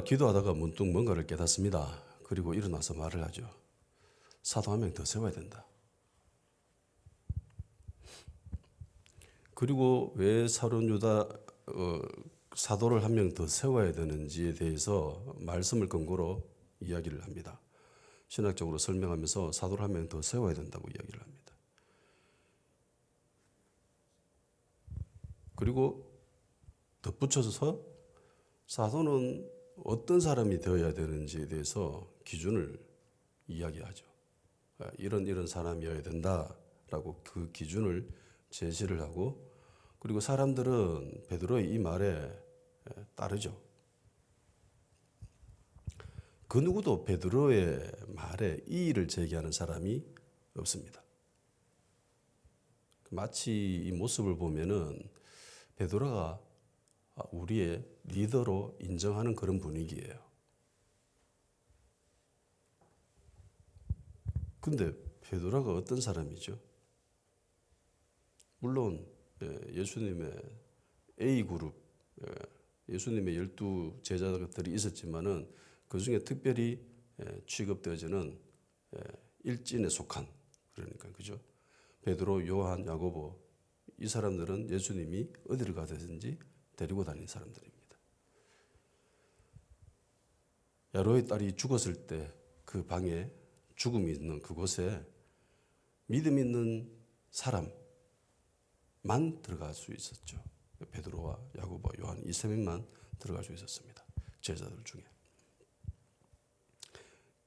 기도하다가 문득 뭔가를 깨닫습니다. 그리고 일어나서 말을 하죠. 사도 한 명 더 세워야 된다. 그리고 왜 사론유다 사도를 한 명 더 세워야 되는지에 대해서 말씀을 근거로 이야기를 합니다. 신학적으로 설명하면서 사도를 한 명 더 세워야 된다고 이야기를 합니다. 그리고 덧붙여서 사도는 어떤 사람이 되어야 되는지에 대해서 기준을 이야기하죠. 이런 사람이어야 된다라고 그 기준을 제시를 하고, 그리고 사람들은 베드로의 이 말에 따르죠. 그 누구도 베드로의 말에 이의를 제기하는 사람이 없습니다. 마치 이 모습을 보면은 베드로가 우리의 리더로 인정하는 그런 분위기예요. 근데 베드로가 어떤 사람이죠? 물론 예수님의 A그룹, 예수님의 12 제자들이 있었지만은 그 중에 특별히 취급되어지는 일진에 속한, 그러니까 그죠? 베드로, 요한, 야고보, 이 사람들은 예수님이 어디를 가든지 데리고 다니는 사람들입니다. 야로의 딸이 죽었을 때 그 방에 죽음이 있는 그곳에 믿음 있는 사람만 들어갈 수 있었죠. 베드로와 야고보, 요한 이 세 명만 들어갈 수 있었습니다. 제자들 중에.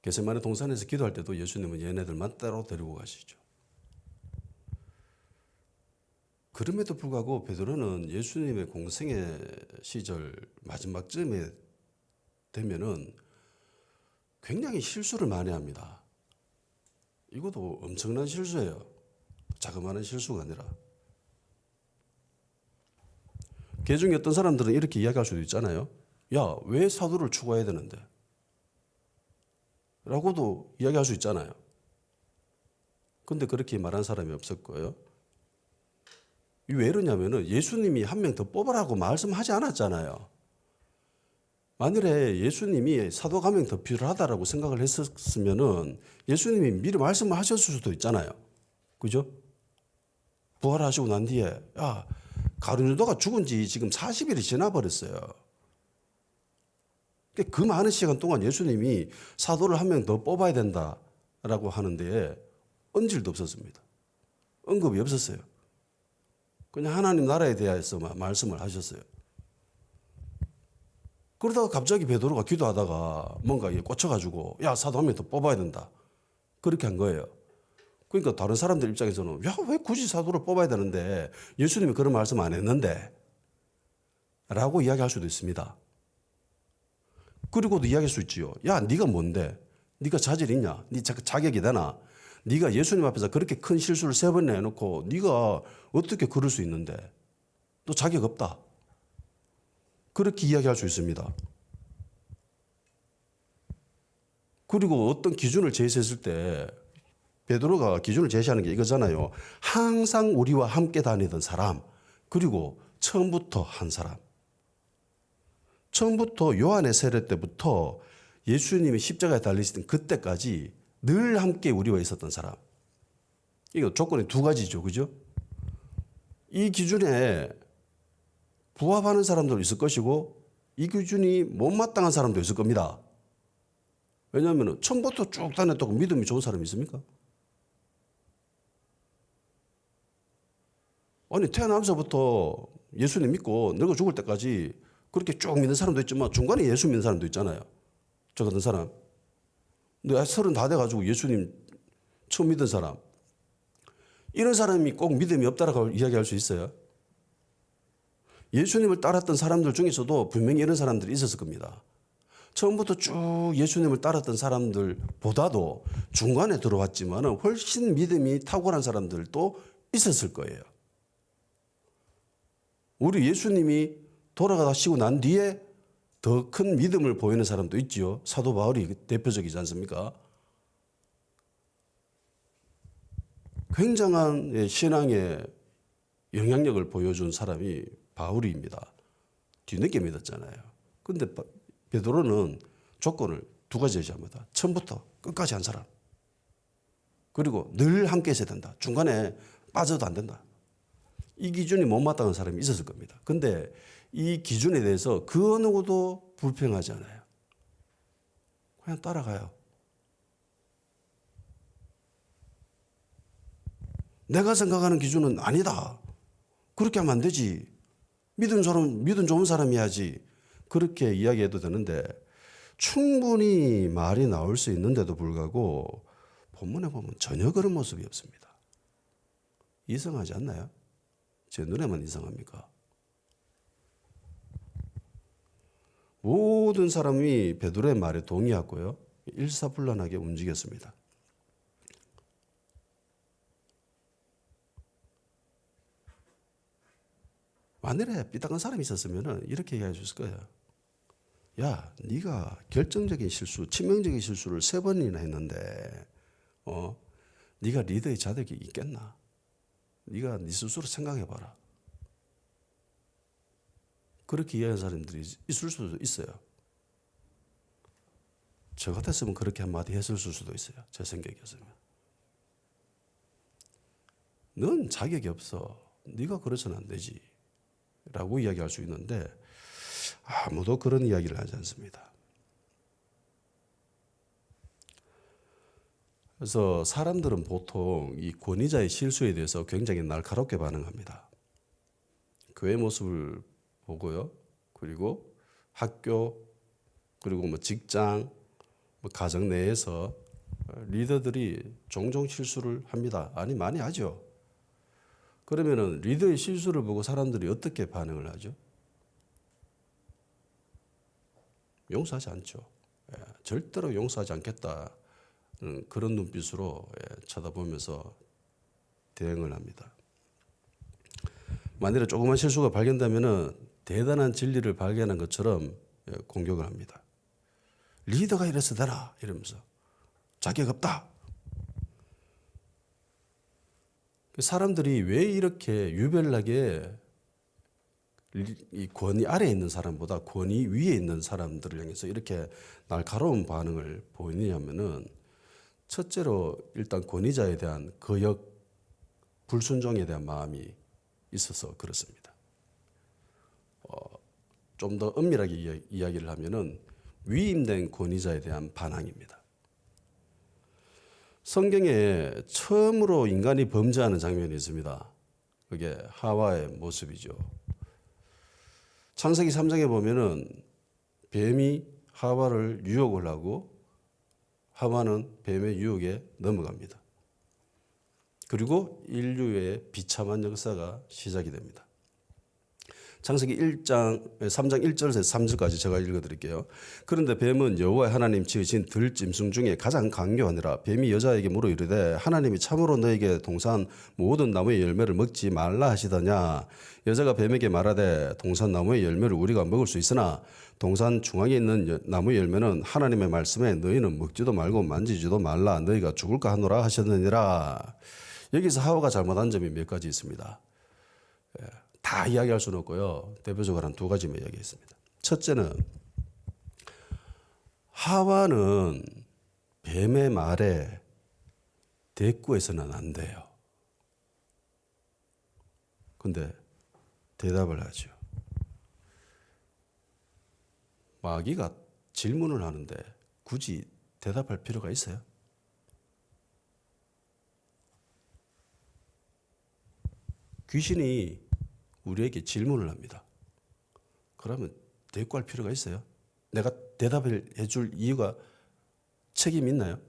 겟세마네 동산에서 기도할 때도 예수님은 얘네들만 따로 데리고 가시죠. 그럼에도 불구하고 베드로는 예수님의 공생의 시절 마지막쯤에 되면은 굉장히 실수를 많이 합니다. 이것도 엄청난 실수예요. 자그마한 실수가 아니라. 개 중에 어떤 사람들은 이렇게 이야기할 수도 있잖아요. 야, 왜 사도를 추구해야 되는데? 라고도 이야기할 수 있잖아요. 근데 그렇게 말한 사람이 없을 거예요. 왜 이러냐면은 예수님이 한 명 더 뽑으라고 말씀하지 않았잖아요. 만일에 예수님이 사도가 한 명 더 필요하다라고 생각을 했었으면은 예수님이 미리 말씀을 하셨을 수도 있잖아요. 그죠? 부활하시고 난 뒤에, 야, 가룟유다가 죽은 지 지금 40일이 지나버렸어요. 그 많은 시간 동안 예수님이 사도를 한 명 더 뽑아야 된다라고 하는데 언질도 없었습니다. 언급이 없었어요. 그냥 하나님 나라에 대해서만 말씀을 하셨어요. 그러다가 갑자기 베드로가 기도하다가 뭔가 꽂혀가지고 야, 사도 한 명 더 뽑아야 된다. 그렇게 한 거예요. 그러니까 다른 사람들 입장에서는 야, 왜 굳이 사도를 뽑아야 되는데 예수님이 그런 말씀 안 했는데 라고 이야기할 수도 있습니다. 그리고도 이야기할 수 있지요. 야, 네가 뭔데? 네가 자질 있냐? 네 자격이 되나? 네가 예수님 앞에서 그렇게 큰 실수를 3번이나 해놓고 네가 어떻게 그럴 수 있는데? 너 자격 없다. 그렇게 이야기할 수 있습니다. 그리고 어떤 기준을 제시했을 때 베드로가 기준을 제시하는 게 이거잖아요. 항상 우리와 함께 다니던 사람, 그리고 처음부터 한 사람. 처음부터 요한의 세례 때부터 예수님이 십자가에 달리시던 그때까지 늘 함께 우리와 있었던 사람. 이거 조건이 2가지죠. 그죠? 이 기준에 부합하는 사람도 있을 것이고 이 기준이 못마땅한 사람도 있을 겁니다. 왜냐하면 처음부터 쭉 다녔다고 믿음이 좋은 사람이 있습니까? 아니, 태어나면서부터 예수님 믿고 늙어 죽을 때까지 그렇게 쭉 믿는 사람도 있지만 중간에 예수 믿는 사람도 있잖아요. 저 같은 사람. 근데 30 다 돼가지고 예수님 처음 믿은 사람. 이런 사람이 꼭 믿음이 없다라고 이야기할 수 있어요. 예수님을 따랐던 사람들 중에서도 분명히 이런 사람들이 있었을 겁니다. 처음부터 쭉 예수님을 따랐던 사람들보다도 중간에 들어왔지만 훨씬 믿음이 탁월한 사람들도 있었을 거예요. 우리 예수님이 돌아가시고 난 뒤에 더 큰 믿음을 보이는 사람도 있지요. 사도 바울이 대표적이지 않습니까? 굉장한 신앙의 영향력을 보여준 사람이 바울입니다. 뒤늦게 믿었잖아요. 그런데 베드로는 조건을 두 가지 제시합니다. 처음부터 끝까지 한 사람. 그리고 늘 함께 있어야 된다. 중간에 빠져도 안 된다. 이 기준이 못마땅한 사람이 있었을 겁니다. 근데 이 기준에 대해서 그 어느 누구도 불평하지 않아요. 그냥 따라가요. 내가 생각하는 기준은 아니다. 그렇게 하면 안 되지. 믿은 좋은 사람이야지. 그렇게 이야기해도 되는데 충분히 말이 나올 수 있는데도 불구하고 본문에 보면 전혀 그런 모습이 없습니다. 이상하지 않나요? 제 눈에만 이상합니까? 모든 사람이 베드로의 말에 동의하고요. 일사불란하게 움직였습니다. 만일에 삐딱한 사람이 있었으면 이렇게 얘기해 줬을 거예요. 야, 네가 결정적인 실수, 치명적인 실수를 3번이나 했는데 네가 리더의 자격이 있겠나? 네가 네 스스로 생각해봐라. 그렇게 이해하는 사람들이 있을 수도 있어요. 저 같았으면 그렇게 한마디 했을 수도 있어요. 제 생각이었으면. 넌 자격이 없어. 네가 그래서는 안 되지. 라고 이야기할 수 있는데 아무도 그런 이야기를 하지 않습니다. 그래서 사람들은 보통 이 권위자의 실수에 대해서 굉장히 날카롭게 반응합니다. 교회 모습을 보고요. 그리고 학교, 그리고 뭐 직장, 뭐 가정 내에서 리더들이 종종 실수를 합니다. 아니, 많이 하죠. 그러면은 리더의 실수를 보고 사람들이 어떻게 반응을 하죠? 용서하지 않죠. 절대로 용서하지 않겠다. 그런 눈빛으로 쳐다보면서 대응을 합니다. 만일에 조그만 실수가 발견되면은 대단한 진리를 발견한 것처럼 공격을 합니다. 리더가 이래서 되나? 이러면서 자격 없다. 사람들이 왜 이렇게 유별나게 이 권위 아래에 있는 사람보다 권위 위에 있는 사람들을 향해서 이렇게 날카로운 반응을 보이느냐면은 첫째로 일단 권위자에 대한 거역, 불순종에 대한 마음이 있어서 그렇습니다. 좀 더 엄밀하게 이야기를 하면은 위임된 권위자에 대한 반항입니다. 성경에 처음으로 인간이 범죄하는 장면이 있습니다. 그게 하와의 모습이죠. 창세기 3장에 보면은 뱀이 하와를 유혹을 하고 하와는 뱀의 유혹에 넘어갑니다. 그리고 인류의 비참한 역사가 시작이 됩니다. 창세기 3장 1절에서 3절까지 제가 읽어드릴게요. 그런데 뱀은 여호와 하나님 지으신 들짐승 중에 가장 강교하니라. 뱀이 여자에게 물어 이르되 하나님이 참으로 너에게 동산 모든 나무의 열매를 먹지 말라 하시더냐. 여자가 뱀에게 말하되 동산 나무의 열매를 우리가 먹을 수 있으나 동산 중앙에 있는 나무의 열매는 하나님의 말씀에 너희는 먹지도 말고 만지지도 말라. 너희가 죽을까 하노라 하셨느니라. 여기서 하와가 잘못한 점이 몇 가지 있습니다. 다 이야기할 수는 없고요. 대표적으로 한 2가지만 이야기했습니다. 첫째는 하와는 뱀의 말에 대꾸해서는 안 돼요. 근데 대답을 하죠. 마귀가 질문을 하는데 굳이 대답할 필요가 있어요? 귀신이 우리에게 질문을 합니다. 그러면 대꾸할 필요가 있어요? 내가 대답을 해줄 이유가 책임이 있나요?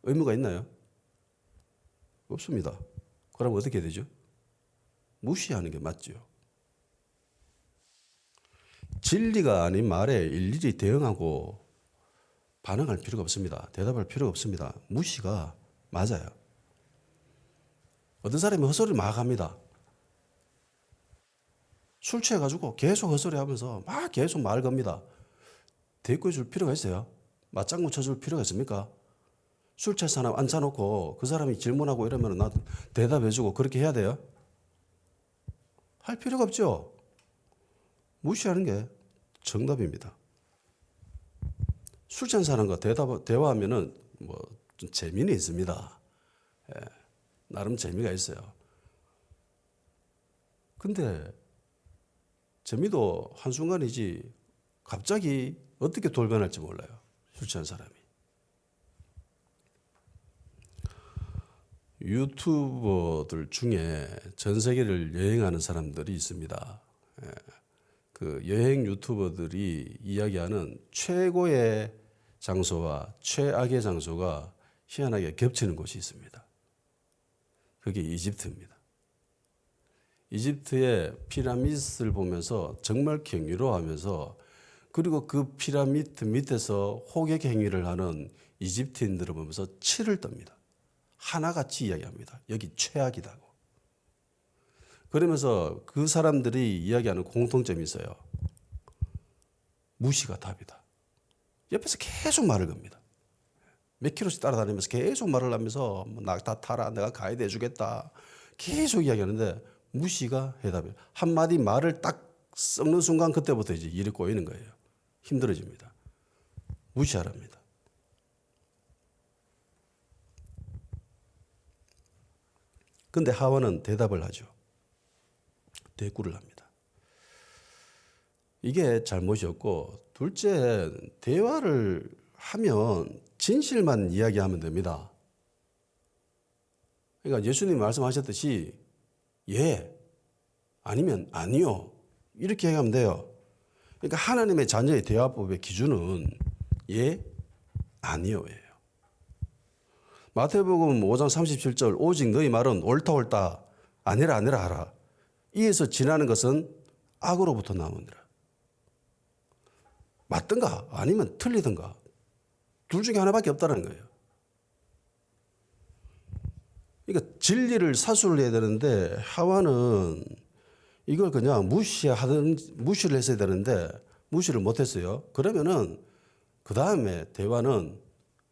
의무가 있나요? 없습니다. 그럼 어떻게 되죠? 무시하는 게 맞죠. 진리가 아닌 말에 일일이 대응하고 반응할 필요가 없습니다. 대답할 필요가 없습니다. 무시가 맞아요. 어떤 사람이 헛소리를 막 합니다. 술 취해가지고 계속 헛소리 하면서 막 계속 말 겁니다. 대꾸해 줄 필요가 있어요? 맞장구 쳐줄 필요가 있습니까? 술 취해서 사람 앉혀놓고 그 사람이 질문하고 이러면 나도 대답해주고 그렇게 해야 돼요? 할 필요가 없죠. 무시하는 게 정답입니다. 술 취한 사람과 대화하면은 뭐 좀 재미는 있습니다. 예, 나름 재미가 있어요. 근데 재미도 한순간이지 갑자기 어떻게 돌변할지 몰라요. 술 취한 사람이. 유튜버들 중에 전 세계를 여행하는 사람들이 있습니다. 예, 그 여행 유튜버들이 이야기하는 최고의 장소와 최악의 장소가 희한하게 겹치는 곳이 있습니다. 그게 이집트입니다. 이집트의 피라미드를 보면서 정말 경이로워하면서 그리고 그 피라미드 밑에서 호객 행위를 하는 이집트인들을 보면서 치를 떱니다. 하나같이 이야기합니다. 여기 최악이다고. 그러면서 그 사람들이 이야기하는 공통점이 있어요. 무시가 답이다. 옆에서 계속 말을 겁니다. 몇 킬로씩 따라다니면서 계속 말을 하면서 나 다 타라, 내가 가이드 해주겠다. 계속 이야기하는데 무시가 해답이에요. 한마디 말을 딱 썩는 순간 그때부터 이제 일이 꼬이는 거예요. 힘들어집니다. 무시하랍니다. 근데 하와는 대답을 하죠. 대꾸를 합니다. 이게 잘못이었고, 둘째, 대화를 하면 진실만 이야기하면 됩니다. 그러니까 예수님이 말씀하셨듯이 예, 아니면 아니요 이렇게 얘기하면 돼요. 그러니까 하나님의 자녀의 대화법의 기준은 예, 아니요예요. 마태복음 5장 37절 오직 너희 말은 옳다 옳다 아니라 아니라 하라. 이에서 지나는 것은 악으로부터 나오느니라. 맞든가 아니면 틀리든가 둘 중에 하나밖에 없다는 거예요. 그러니까 진리를 사수를 해야 되는데 하와는 이걸 그냥 무시를 했어야 되는데 무시를 못했어요. 그러면은 그 다음에 대화는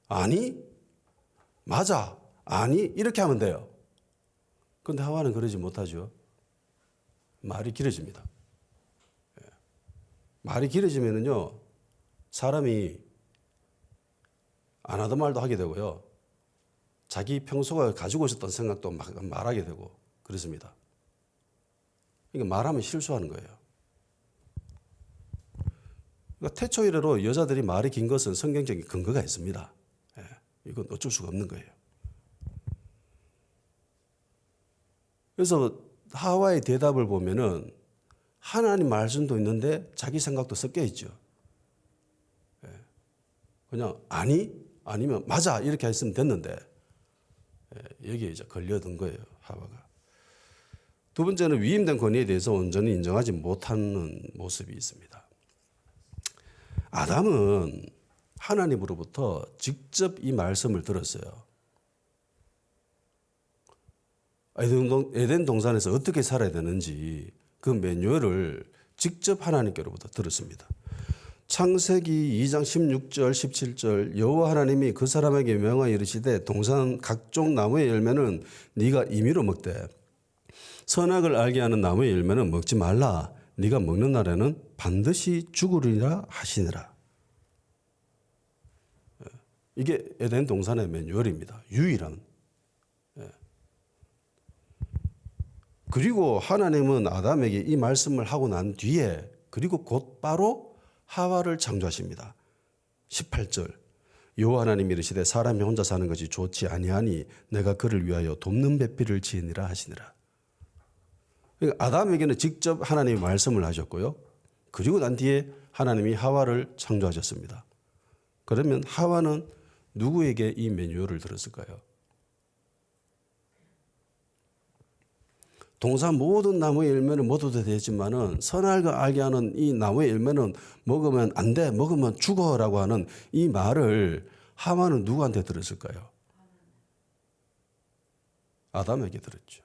아니, 맞아, 아니 이렇게 하면 돼요. 그런데 하와는 그러지 못하죠. 말이 길어집니다. 말이 길어지면은요 사람이 안 하던 말도 하게 되고요. 자기 평소가 가지고 있었던 생각도 막 말하게 되고 그렇습니다. 그러니까 말하면 실수하는 거예요. 그러니까 태초 이래로 여자들이 말이 긴 것은 성경적인 근거가 있습니다. 예, 이건 어쩔 수가 없는 거예요. 그래서 하와의 대답을 보면은 하나님 말씀도 있는데 자기 생각도 섞여 있죠. 예, 그냥 아니 아니면 맞아 이렇게 했으면 됐는데 여기에 이제 걸려든 거예요, 하와가. 두 번째는 위임된 권위에 대해서 온전히 인정하지 못하는 모습이 있습니다. 아담은 하나님으로부터 직접 이 말씀을 들었어요. 에덴 동산에서 어떻게 살아야 되는지 그 매뉴얼을 직접 하나님께로부터 들었습니다. 창세기 2장 16절 17절 여호와 하나님이 그 사람에게 명하여 이르시되 동산 각종 나무의 열매는 네가 임의로 먹되 선악을 알게 하는 나무의 열매는 먹지 말라. 네가 먹는 날에는 반드시 죽으리라 하시니라. 이게 에덴 동산의 매뉴얼입니다. 유일한. 그리고 하나님은 아담에게 이 말씀을 하고 난 뒤에 그리고 곧바로 하와를 창조하십니다. 18절 여호와 하나님이 이르시되 사람이 혼자 사는 것이 좋지 아니하니 내가 그를 위하여 돕는 배필을 지으니라 하시니라. 그러니까 아담에게는 직접 하나님이 말씀을 하셨고요. 그리고 난 뒤에 하나님이 하와를 창조하셨습니다. 그러면 하와는 누구에게 이 매뉴얼을 들었을까요? 동산 모든 나무의 열매는 먹어도 되지만은 선악을 알게 하는 이 나무의 열매는 먹으면 안 돼, 먹으면 죽어라고 하는 이 말을 하와는 누구한테 들었을까요? 아담에게 들었죠.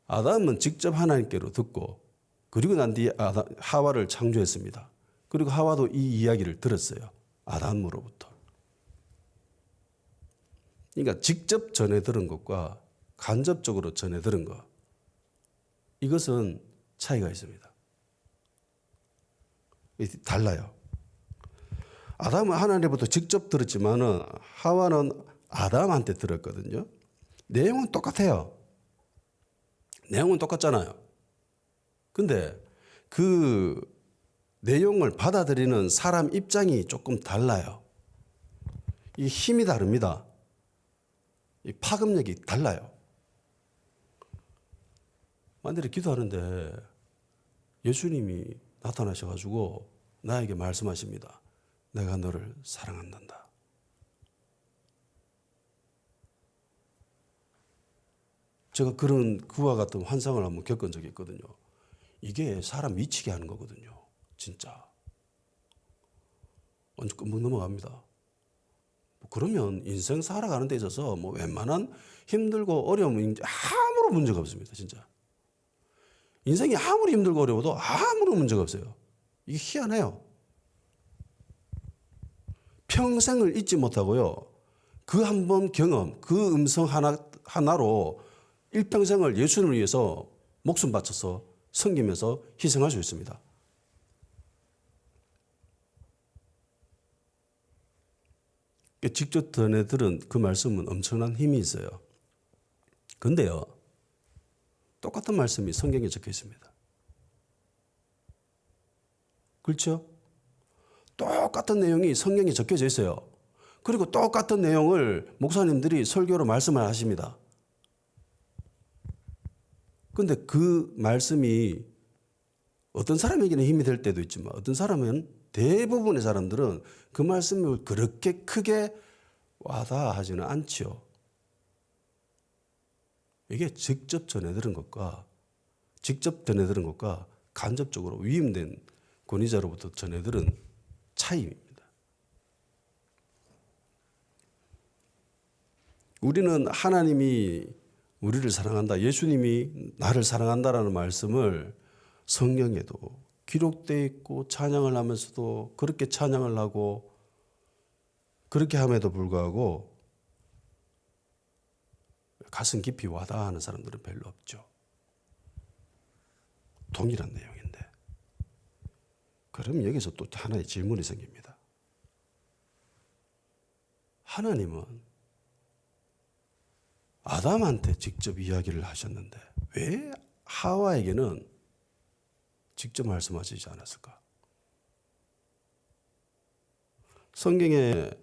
아담은 직접 하나님께로 듣고 그리고 난 뒤에 하와를 창조했습니다. 그리고 하와도 이 이야기를 들었어요. 아담으로부터. 그러니까 직접 전해 들은 것과 간접적으로 전해 들은 것, 이것은 차이가 있습니다. 달라요. 아담은 하나님부터 직접 들었지만은 하와는 아담한테 들었거든요. 내용은 똑같아요. 내용은 똑같잖아요. 근데 그 내용을 받아들이는 사람 입장이 조금 달라요. 이 힘이 다릅니다. 이 파급력이 달라요. 만일에 기도하는데 예수님이 나타나셔가지고 나에게 말씀하십니다. 내가 너를 사랑한단다. 제가 그와 같은 환상을 한번 겪은 적이 있거든요. 이게 사람 미치게 하는 거거든요. 진짜. 완전 끔찍 넘어갑니다. 그러면 인생 살아가는 데 있어서 뭐 웬만한 힘들고 어려움은 아무런 문제가 없습니다. 진짜. 인생이 아무리 힘들고 어려워도 아무런 문제가 없어요. 이게 희한해요. 평생을 잊지 못하고요. 그 한 번 경험, 그 음성 하나로 일평생을 예수님을 위해서 목숨 바쳐서 섬기면서 희생할 수 있습니다. 직접 전해들은 그 말씀은 엄청난 힘이 있어요. 근데요, 똑같은 말씀이 성경에 적혀 있습니다. 그렇죠? 똑같은 내용이 성경에 적혀져 있어요. 그리고 똑같은 내용을 목사님들이 설교로 말씀을 하십니다. 근데 그 말씀이 어떤 사람에게는 힘이 될 때도 있지만 어떤 사람은 대부분의 사람들은 그 말씀을 그렇게 크게 와닿아하지는 않지요. 이게 직접 전해들은 것과 간접적으로 위임된 권위자로부터 전해들은 차이입니다. 우리는 하나님이 우리를 사랑한다, 예수님이 나를 사랑한다라는 말씀을 성경에도 기록되어 있고 찬양을 하면서도 그렇게 찬양을 하고 그렇게 함에도 불구하고 가슴 깊이 와닿아하는 사람들은 별로 없죠. 동일한 내용인데. 그럼 여기서 또 하나의 질문이 생깁니다. 하나님은 아담한테 직접 이야기를 하셨는데 왜 하와에게는 직접 말씀하시지 않았을까? 성경의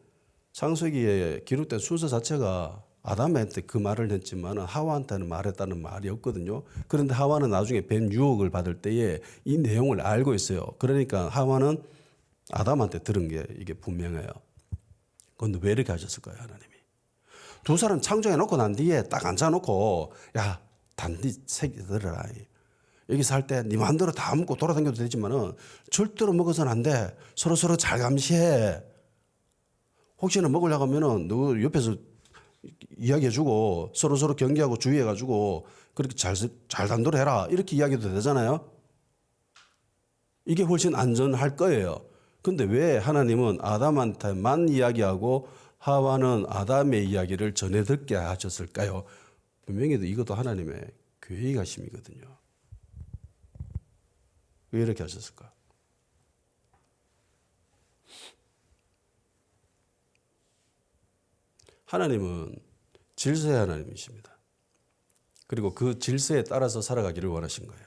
창세기에 기록된 순서 자체가 아담한테 그 말을 했지만 하와한테는 말했다는 말이 없거든요. 그런데 하와는 나중에 뱀 유혹을 받을 때에 이 내용을 알고 있어요. 그러니까 하와는 아담한테 들은 게 이게 분명해요. 그런데 왜 이렇게 하셨을까요, 하나님이? 두 사람 창조해 놓고 난 뒤에 딱 앉아놓고 야, 단디 새끼들아. 여기 살 때 네 마음대로 다 먹고 돌아다녀도 되지만은 절대로 먹어서는 안 돼. 서로 잘 감시해. 혹시나 먹으려고 하면은 너 옆에서 이야기해주고 서로 경계하고 주의해가지고 그렇게 잘 단돌해라 이렇게 이야기도 되잖아요. 이게 훨씬 안전할 거예요. 근데 왜 하나님은 아담한테만 이야기하고 하와는 아담의 이야기를 전해 듣게 하셨을까요? 분명히 이것도 하나님의 계획하심이거든요. 왜 이렇게 하셨을까? 하나님은 질서의 하나님이십니다. 그리고 그 질서에 따라서 살아가기를 원하신 거예요.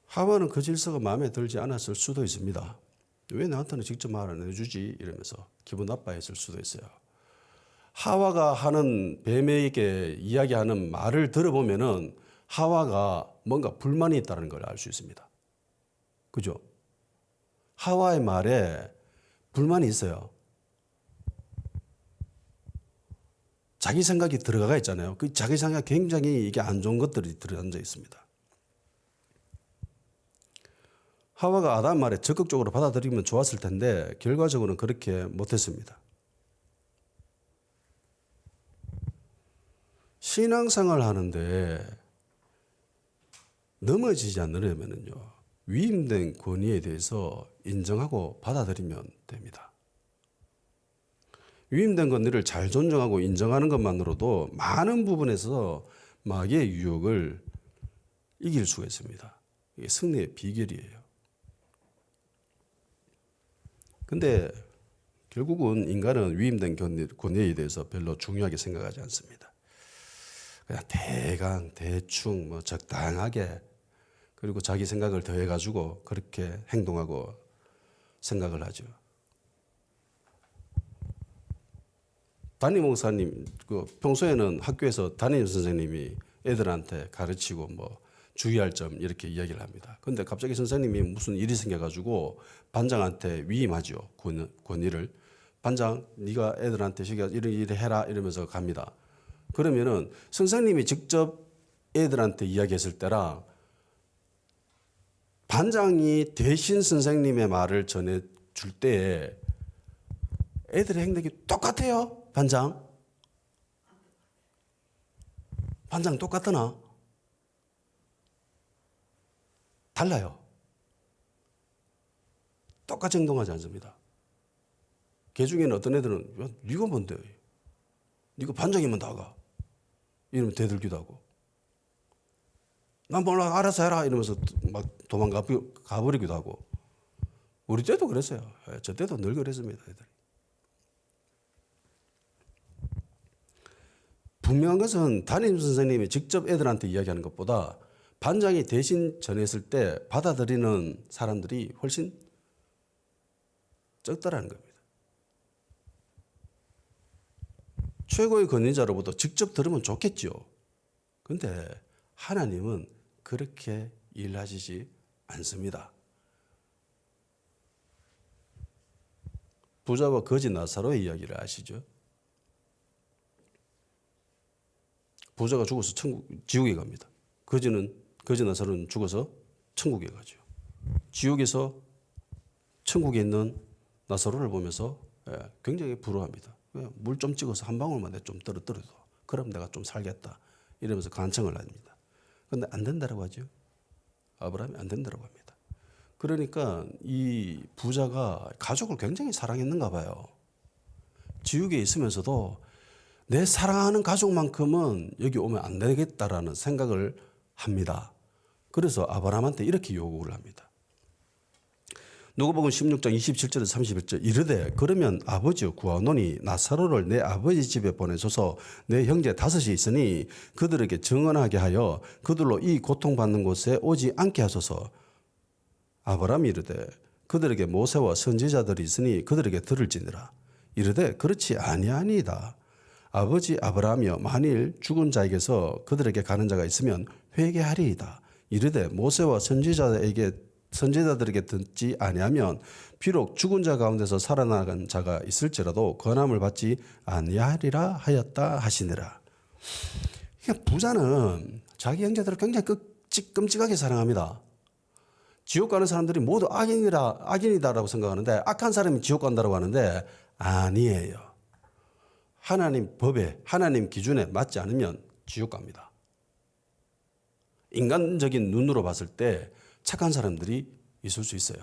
하와는 그 질서가 마음에 들지 않았을 수도 있습니다. 왜 나한테는 직접 말 안 해주지? 이러면서 기분 나빠했을 수도 있어요. 하와가 하는 뱀에게 이야기하는 말을 들어보면은 하와가 뭔가 불만이 있다는 걸 알 수 있습니다. 그죠? 하와의 말에 불만이 있어요. 자기 생각이 들어가 있잖아요. 그 자기 생각 굉장히 이게 안 좋은 것들이 들어앉아 있습니다. 하와가 아담 말에 적극적으로 받아들이면 좋았을 텐데 결과적으로는 그렇게 못했습니다. 신앙생활 하는데 넘어지지 않으려면요, 위임된 권위에 대해서 인정하고 받아들이면 됩니다. 위임된 권위를 잘 존중하고 인정하는 것만으로도 많은 부분에서 마귀의 유혹을 이길 수가 있습니다. 이게 승리의 비결이에요. 근데 결국은 인간은 위임된 권위에 대해서 별로 중요하게 생각하지 않습니다. 그냥 대강 대충 뭐 적당하게 그리고 자기 생각을 더해가지고 그렇게 행동하고 생각을 하죠. 담임 목사님 평소에는 학교에서 담임 선생님이 애들한테 가르치고 뭐 주의할 점 이렇게 이야기를 합니다. 근데 갑자기 선생님이 무슨 일이 생겨가지고 반장한테 위임하죠. 권위를. 반장 네가 애들한테 이래 해라 이러면서 갑니다. 그러면은 선생님이 직접 애들한테 이야기했을 때랑 반장이 대신 선생님의 말을 전해줄 때에 애들의 행동이 똑같아요. 반장 똑같으나 달라요. 똑같이 행동하지 않습니다. 개 중에는 어떤 애들은 야, 네가 뭔데? 네가 반장이면 나가. 이러면 대들기도 하고. 난 몰라 알아서 해라 이러면서 막 도망가 버리기도 하고. 우리 때도 그랬어요. 저 때도 늘 그랬습니다. 애들이. 분명한 것은 담임 선생님이 직접 애들한테 이야기하는 것보다 반장이 대신 전했을 때 받아들이는 사람들이 훨씬 적다라는 겁니다. 최고의 권위자로부터 직접 들으면 좋겠죠. 그런데 하나님은 그렇게 일하시지 않습니다. 부자와 거지 나사로의 이야기를 아시죠? 부자가 죽어서 지옥에 갑니다. 거지 나사로는 죽어서 천국에 가죠. 지옥에서 천국에 있는 나사로를 보면서 굉장히 부러워합니다. 물 좀 찍어서 한 방울만 내 좀 떨어뜨려도 그럼 내가 좀 살겠다 이러면서 간청을 합니다. 그런데 안 된다라고 하죠. 아브라함이 안 된다라고 합니다. 그러니까 이 부자가 가족을 굉장히 사랑했는가 봐요. 지옥에 있으면서도 내 사랑하는 가족만큼은 여기 오면 안 되겠다라는 생각을 합니다. 그래서 아브라함한테 이렇게 요구를 합니다. 누가복음 16장 27절에서 31절 이르되 그러면 아버지여 구하노니 나사로를 내 아버지 집에 보내소서 내 형제 5이 있으니 그들에게 정언하게 하여 그들로 이 고통받는 곳에 오지 않게 하소서. 아브라함이 이르되 그들에게 모세와 선지자들이 있으니 그들에게 들을지니라. 이르되 그렇지 아니하니이다. 아버지 아브라함이여 만일 죽은 자에게서 그들에게 가는 자가 있으면 회개하리이다. 이르되 모세와 선지자들에게 듣지 아니하면 비록 죽은 자 가운데서 살아나간 자가 있을지라도 권함을 받지 아니하리라 하였다 하시니라. 그러니까 부자는 자기 형제들을 굉장히 끔찍하게 사랑합니다. 지옥 가는 사람들이 모두 악인이다라고 생각하는데 악한 사람이 지옥 간다고 하는데 아니에요. 하나님 법에 하나님 기준에 맞지 않으면 지옥 갑니다. 인간적인 눈으로 봤을 때 착한 사람들이 있을 수 있어요.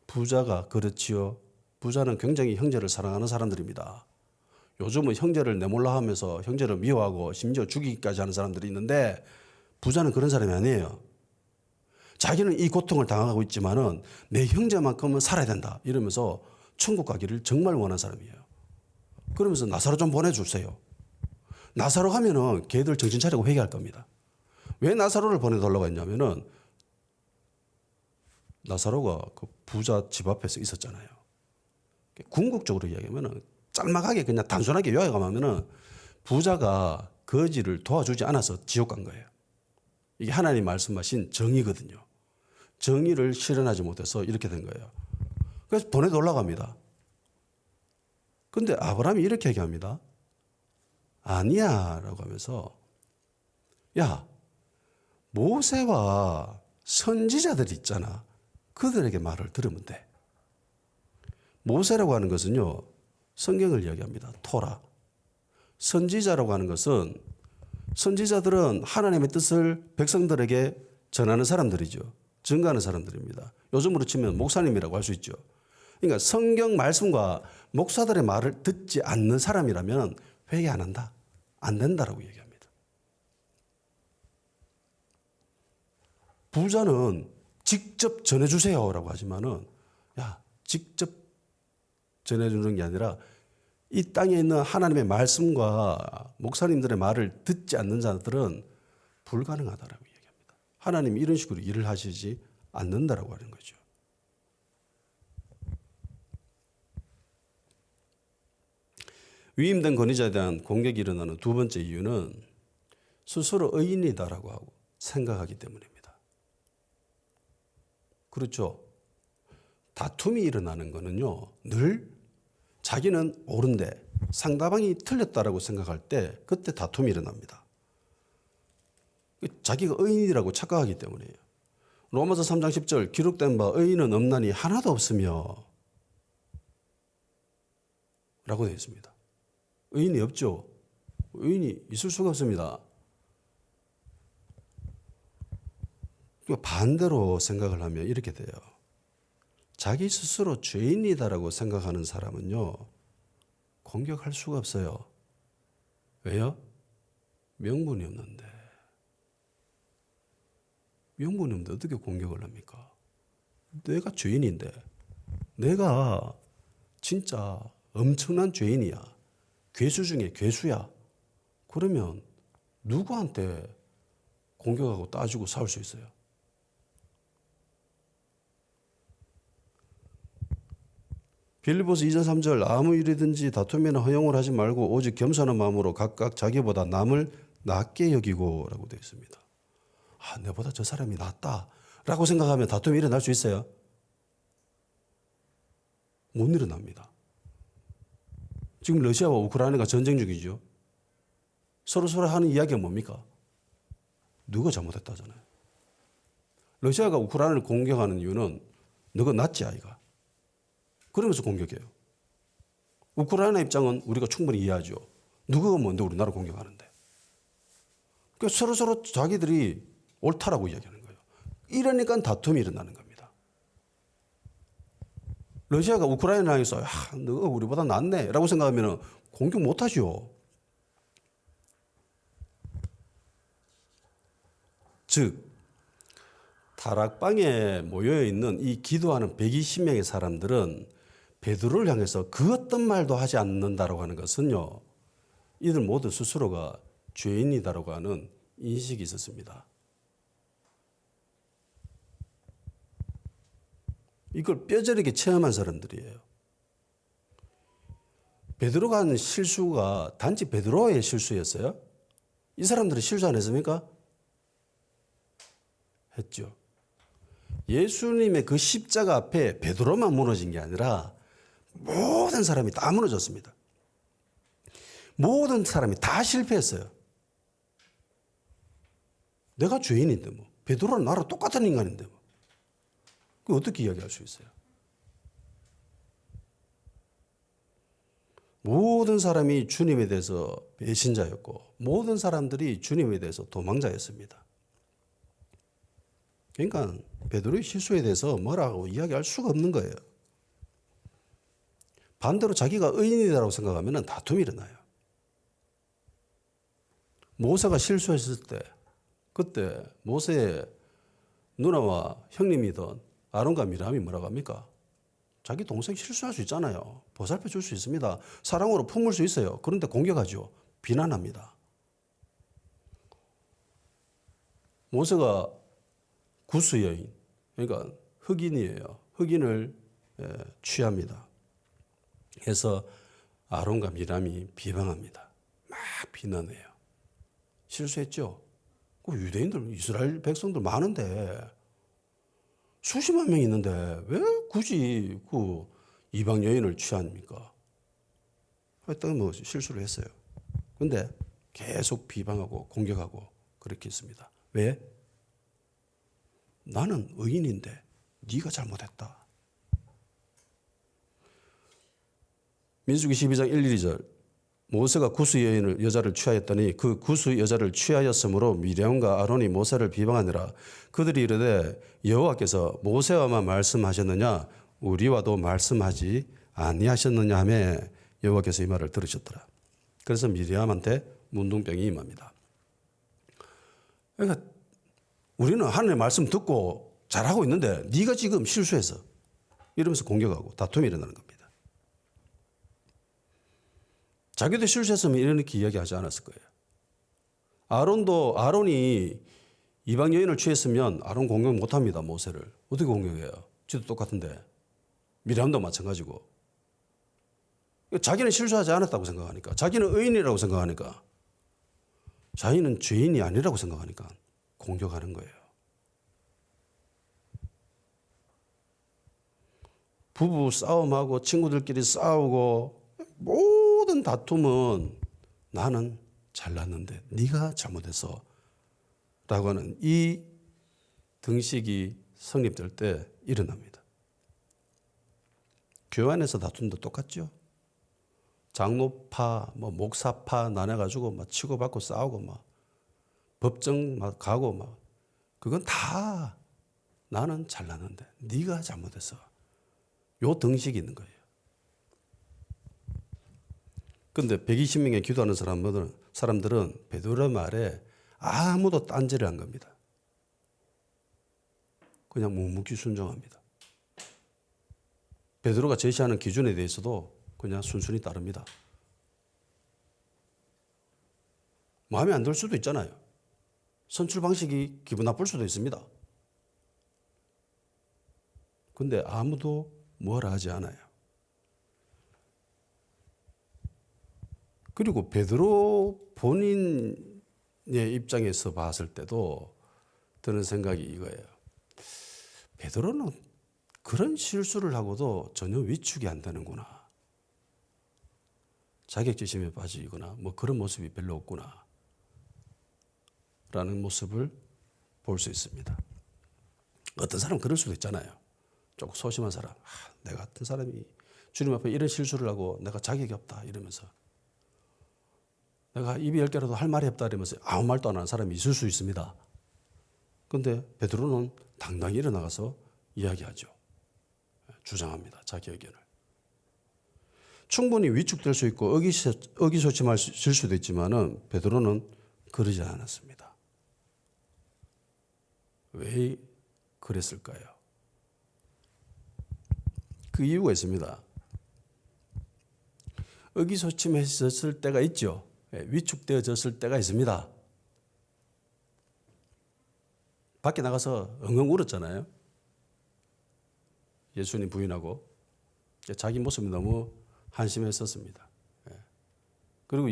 부자가 그렇지요. 부자는 굉장히 형제를 사랑하는 사람들입니다. 요즘은 형제를 내몰라 하면서 형제를 미워하고 심지어 죽이기까지 하는 사람들이 있는데 부자는 그런 사람이 아니에요. 자기는 이 고통을 당하고 있지만은 내 형제만큼은 살아야 된다 이러면서 천국 가기를 정말 원하는 사람이에요. 그러면서 나사로 좀 보내주세요. 나사로 가면은 걔들 정신 차리고 회개할 겁니다. 왜 나사로를 보내달라고 했냐면은 나사로가 그 부자 집 앞에서 있었잖아요. 궁극적으로 이야기하면은 짤막하게 그냥 단순하게 요약하면은 부자가 거지를 도와주지 않아서 지옥 간 거예요. 이게 하나님 말씀하신 정의거든요. 정의를 실현하지 못해서 이렇게 된 거예요. 그래서 보내달라고 합니다. 근데 아브라함이 이렇게 얘기합니다. 아니야 라고 하면서 야 모세와 선지자들이 있잖아. 그들에게 말을 들으면 돼. 모세라고 하는 것은요. 성경을 이야기합니다. 토라. 선지자라고 하는 것은 선지자들은 하나님의 뜻을 백성들에게 전하는 사람들이죠. 증거하는 사람들입니다. 요즘으로 치면 목사님이라고 할 수 있죠. 그러니까 성경 말씀과 목사들의 말을 듣지 않는 사람이라면 회개 안 한다. 안 된다라고 얘기합니다. 부자는 직접 전해주세요라고 하지만은 야 직접 전해주는 게 아니라 이 땅에 있는 하나님의 말씀과 목사님들의 말을 듣지 않는 자들은 불가능하다라고 얘기합니다. 하나님이 이런 식으로 일을 하시지 않는다라고 하는 거죠. 위임된 권위자에 대한 공격이 일어나는 두 번째 이유는 스스로 의인이다라고 하고 생각하기 때문입니다. 그렇죠. 다툼이 일어나는 거는요, 늘 자기는 옳은데 상대방이 틀렸다라고 생각할 때 그때 다툼이 일어납니다. 자기가 의인이라고 착각하기 때문이에요. 로마서 3장 10절 기록된 바 의인은 없나니 하나도 없으며 라고 되어 있습니다. 의인이 없죠. 의인이 있을 수가 없습니다. 반대로 생각을 하면 이렇게 돼요. 자기 스스로 죄인이다라고 생각하는 사람은요, 공격할 수가 없어요. 왜요? 명분이 없는데. 명분이 없는데 어떻게 공격을 합니까? 내가 죄인인데, 내가 진짜 엄청난 죄인이야. 괴수 중에 괴수야. 그러면 누구한테 공격하고 따지고 싸울 수 있어요? 빌립보서 2장 3절 아무 일이든지 다툼이나 허용을 하지 말고 오직 겸손한 마음으로 각각 자기보다 남을 낮게 여기고 라고 되어 있습니다. 아, 내보다 저 사람이 낫다 라고 생각하면 다툼이 일어날 수 있어요? 못 일어납니다. 지금 러시아와 우크라이나가 전쟁 중이죠. 서로 하는 이야기가 뭡니까? 누가 잘못했다잖아요. 러시아가 우크라이나를 공격하는 이유는 너가 낫지 아이가. 그러면서 공격해요. 우크라이나 입장은 우리가 충분히 이해하죠. 누가 뭔데 우리나라 공격하는데. 그러니까 서로 자기들이 옳다라고 이야기하는 거예요. 이러니까 다툼이 일어나는 겁니다. 러시아가 우크라이나에서 너가 우리보다 낫네 라고 생각하면 공격 못하죠. 즉 다락방에 모여있는 이 기도하는 120명의 사람들은 베드로를 향해서 그 어떤 말도 하지 않는다라고 하는 것은요, 이들 모두 스스로가 죄인이다라고 하는 인식이 있었습니다. 이걸 뼈저리게 체험한 사람들이에요. 베드로가 한 실수가 단지 베드로의 실수였어요? 이 사람들은 실수 안 했습니까? 했죠. 예수님의 그 십자가 앞에 베드로만 무너진 게 아니라 모든 사람이 다 무너졌습니다. 모든 사람이 다 실패했어요. 내가 죄인인데 뭐 베드로는 나랑 똑같은 인간인데 뭐 그 어떻게 이야기할 수 있어요? 모든 사람이 주님에 대해서 배신자였고 모든 사람들이 주님에 대해서 도망자였습니다. 그러니까 베드로의 실수에 대해서 뭐라고 이야기할 수가 없는 거예요. 반대로 자기가 의인이라고 생각하면 다툼이 일어나요. 모세가 실수했을 때 그때 모세의 누나와 형님이던 아론과 미람이 뭐라고 합니까? 자기 동생 실수할 수 있잖아요. 보살펴 줄 수 있습니다. 사랑으로 품을 수 있어요. 그런데 공격하죠. 비난합니다. 모세가 구스 여인, 그러니까 흑인이에요. 흑인을 취합니다. 그래서 아론과 미람이 비방합니다. 막 비난해요. 실수했죠. 그 유대인들, 이스라엘 백성들 많은데 수십만 명 있는데 왜 굳이 그 이방 여인을 취합니까? 하여튼 뭐 실수를 했어요. 그런데 계속 비방하고 공격하고 그렇게 했습니다. 왜? 나는 의인인데 네가 잘못했다. 민수기 12장 1, 2절 모세가 구스 여자를 취하였더니 그 구스 여자를 취하였으므로 미리암과 아론이 모세를 비방하니라. 그들이 이르되 여호와께서 모세와만 말씀하셨느냐 우리와도 말씀하지 아니하셨느냐 하며 여호와께서 이 말을 들으셨더라. 그래서 미리암한테 문둥병이 임합니다. 그러니까 우리는 하나님의 말씀 듣고 잘하고 있는데 네가 지금 실수해서 이러면서 공격하고 다툼이 일어나는 겁니다. 자기도 실수했으면 이렇게 이야기하지 않았을 거예요. 아론이 이방 여인을 취했으면 아론 공격 못합니다. 모세를. 어떻게 공격해요? 지도 똑같은데. 미람도 마찬가지고. 자기는 실수하지 않았다고 생각하니까, 자기는 의인이라고 생각하니까, 자기는 죄인이 아니라고 생각하니까 공격하는 거예요. 부부 싸움하고 친구들끼리 싸우고 모든 다툼은 나는 잘났는데 네가 잘못했어 라고 하는 이 등식이 성립될 때 일어납니다. 교회 안에서 다툼도 똑같죠. 장로파, 목사파 나눠가지고 막 치고받고 싸우고 막 법정 막 가고 막 그건 다 나는 잘났는데 네가 잘못했어. 요 등식이 있는 거예요. 근데 120명의 기도하는 사람들은 베드로의 말에 아무도 딴지를 한 겁니다. 그냥 묵묵히 순종합니다. 베드로가 제시하는 기준에 대해서도 그냥 순순히 따릅니다. 마음에 안 들 수도 있잖아요. 선출 방식이 기분 나쁠 수도 있습니다. 근데 아무도 뭐라 하지 않아요. 그리고 베드로 본인의 입장에서 봤을 때도 드는 생각이 이거예요. 베드로는 그런 실수를 하고도 전혀 위축이 안 되는구나. 자격지심에 빠지거나 뭐 그런 모습이 별로 없구나. 라는 모습을 볼 수 있습니다. 어떤 사람은 그럴 수도 있잖아요. 조금 소심한 사람. 내가 같은 사람이 주님 앞에 이런 실수를 하고 내가 자격이 없다 이러면서 내가 입이 10개라도 할 말이 없다 이러면서 아무 말도 안 하는 사람이 있을 수 있습니다. 그런데 베드로는 당당히 일어나가서 이야기하죠. 주장합니다. 자기 의견을. 충분히 위축될 수 있고 의기소침하실 수도 있지만은 베드로는 그러지 않았습니다. 왜 그랬을까요? 그 이유가 있습니다. 의기소침해졌을 때가 있죠. 위축되어졌을 때가 있습니다. 밖에 나가서 엉엉 울었잖아요. 예수님 부인하고 자기 모습이 너무 한심했었습니다. 그리고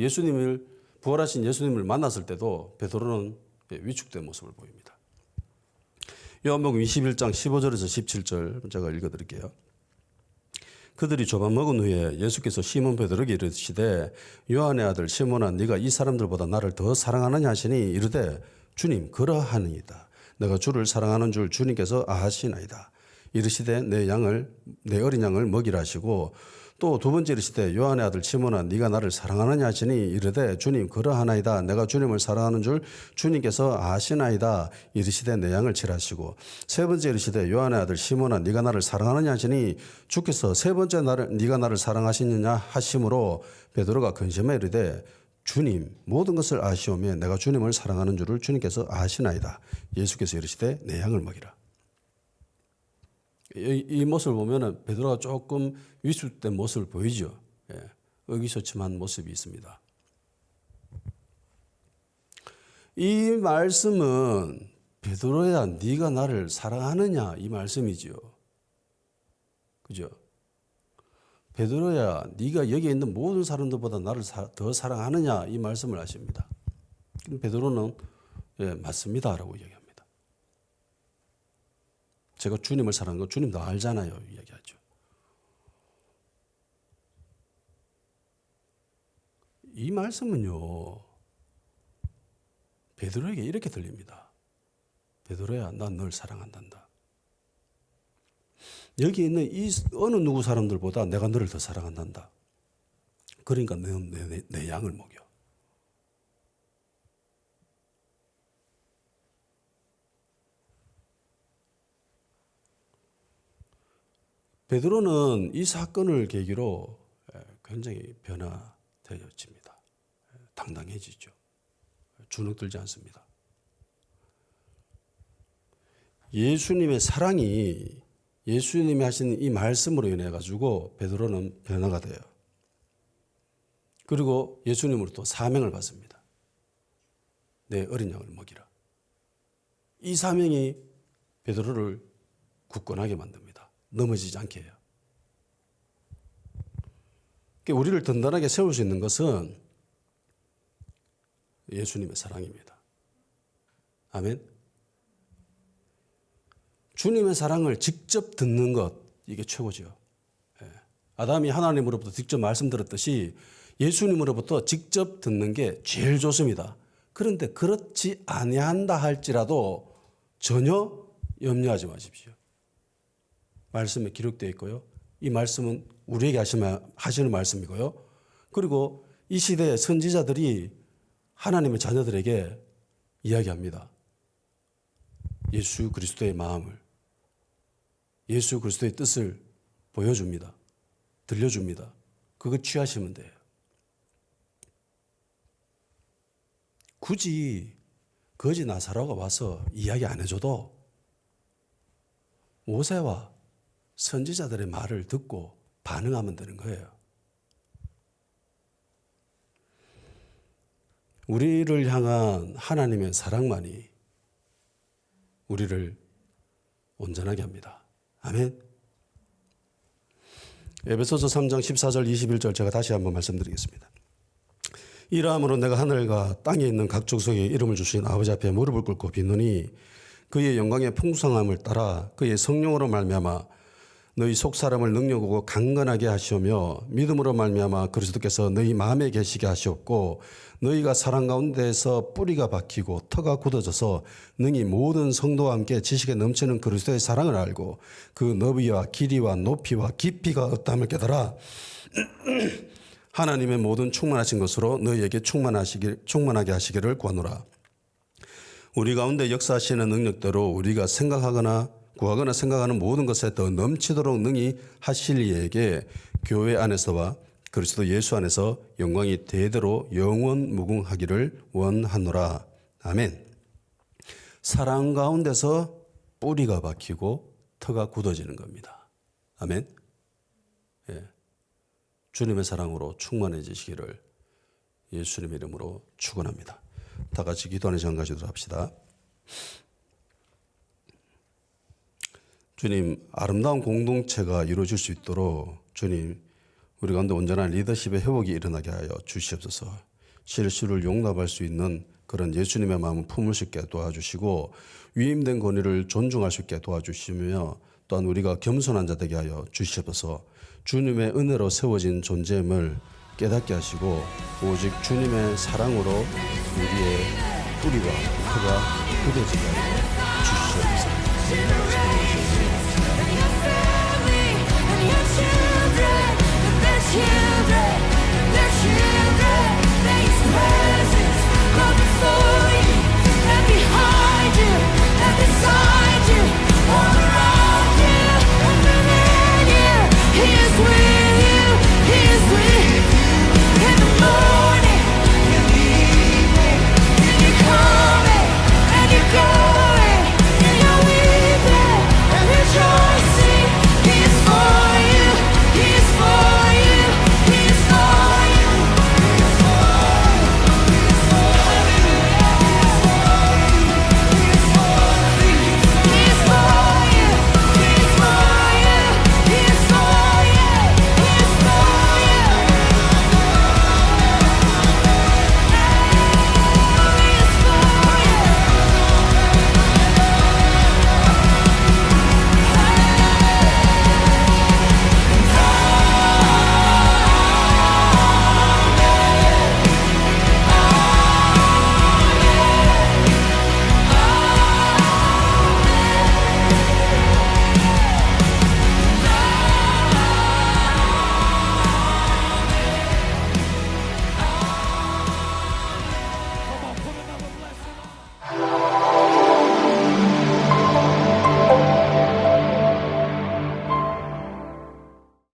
부활하신 예수님을 만났을 때도 베드로는 위축된 모습을 보입니다. 요한복음 21장 15절에서 17절 제가 읽어드릴게요. 그들이 조반 먹은 후에 예수께서 시몬 베드로에게 이르시되 요한의 아들 시몬아 네가 이 사람들보다 나를 더 사랑하느냐 하시니 이르되 주님 그러하니이다. 내가 주를 사랑하는 줄 주님께서 아시나이다. 이르시되 내 어린 양을 먹이라 하시고 또 두 번째 이르시되 요한의 아들 시몬아 네가 나를 사랑하느냐 하시니 이르되 주님 그러하나이다. 내가 주님을 사랑하는 줄 주님께서 아시나이다. 이르시되 내 양을 치라 하시고 세 번째 이르시되 요한의 아들 시몬아 네가 나를 사랑하느냐 하시니 주께서 세 번째 네가 나를 사랑하시느냐 하심으로 베드로가 근심하여 이르되 주님 모든 것을 아시오며 내가 주님을 사랑하는 줄을 주님께서 아시나이다. 예수께서 이르시되 내 양을 먹이라. 이 모습을 보면 베드로가 조금 위축된 모습을 보이죠. 의기소침한 모습이 있습니다. 이 말씀은 베드로야 네가 나를 사랑하느냐 이 말씀이죠. 그죠? 베드로야 네가 여기 있는 모든 사람들보다 나를 더 사랑하느냐 이 말씀을 하십니다. 베드로는 맞습니다라고 이야기합니다. 제가 주님을 사랑하는 거 주님도 알잖아요. 이야기하죠. 이 말씀은요. 베드로에게 이렇게 들립니다. 베드로야 난 널 사랑한단다. 여기 있는 이 어느 누구 사람들보다 내가 너를 더 사랑한단다. 그러니까 내 양을 먹여. 베드로는 이 사건을 계기로 굉장히 변화되어집니다. 당당해지죠. 주눅들지 않습니다. 예수님의 사랑이 예수님이 하신 이 말씀으로 인해 가지고 베드로는 변화가 돼요. 그리고 예수님으로부터 사명을 받습니다. 내 어린 양을 먹이라. 이 사명이 베드로를 굳건하게 만듭니다. 넘어지지 않게 해요. 그러니까 우리를 든든하게 세울 수 있는 것은 예수님의 사랑입니다. 아멘. 주님의 사랑을 직접 듣는 것, 이게 최고죠. 아담이 하나님으로부터 직접 말씀 들었듯이 예수님으로부터 직접 듣는 게 제일 좋습니다. 그런데 그렇지 아니한다 할지라도 전혀 염려하지 마십시오. 말씀에 기록되어 있고요. 이 말씀은 우리에게 하시는 말씀이고요. 그리고 이 시대의 선지자들이 하나님의 자녀들에게 이야기합니다. 예수 그리스도의 마음을, 예수 그리스도의 뜻을 보여줍니다. 들려줍니다. 그거 취하시면 돼요. 굳이 거지 나사로가 와서 이야기 안 해줘도 모세와 선지자들의 말을 듣고 반응하면 되는 거예요. 우리를 향한 하나님의 사랑만이 우리를 온전하게 합니다. 아멘. 에베소서 3장 14절 21절 제가 다시 한번 말씀드리겠습니다. 이러함으로 내가 하늘과 땅에 있는 각 족속에 이름을 주신 아버지 앞에 무릎을 꿇고 빚노니 그의 영광의 풍성함을 따라 그의 성령으로 말미암아 너희 속사람을 능력하고 강건하게 하시오며 믿음으로 말미암아 그리스도께서 너희 마음에 계시게 하시옵고 너희가 사랑 가운데서 뿌리가 박히고 터가 굳어져서 능히 모든 성도와 함께 지식에 넘치는 그리스도의 사랑을 알고 그 너비와 길이와 높이와 깊이가 어떠함을 깨달아 하나님의 모든 충만하신 것으로 너희에게 충만하게 하시기를 구하노라. 우리 가운데 역사하시는 능력대로 우리가 구하거나 생각하는 모든 것에 더 넘치도록 능히 하실 이에게 교회 안에서와 그리스도 예수 안에서 영광이 대대로 영원 무궁하기를 원하노라. 아멘. 사랑 가운데서 뿌리가 박히고 터가 굳어지는 겁니다. 아멘. 예. 주님의 사랑으로 충만해지시기를 예수님의 이름으로 축원합니다. 다 같이 기도하는 시간 가지도록 합시다. 주님, 아름다운 공동체가 이루어질 수 있도록 주님, 우리 가운데 온전한 리더십의 회복이 일어나게 하여 주시옵소서. 실수를 용납할 수 있는 그런 예수님의 마음을 품을 수 있게 도와주시고 위임된 권위를 존중할 수 있게 도와주시며 또한 우리가 겸손한 자 되게 하여 주시옵소서. 주님의 은혜로 세워진 존재임을 깨닫게 하시고 오직 주님의 사랑으로 우리의 뿌리와 터가 굳어지게 하여 주시옵소서. He is with you, He is with you in the morning.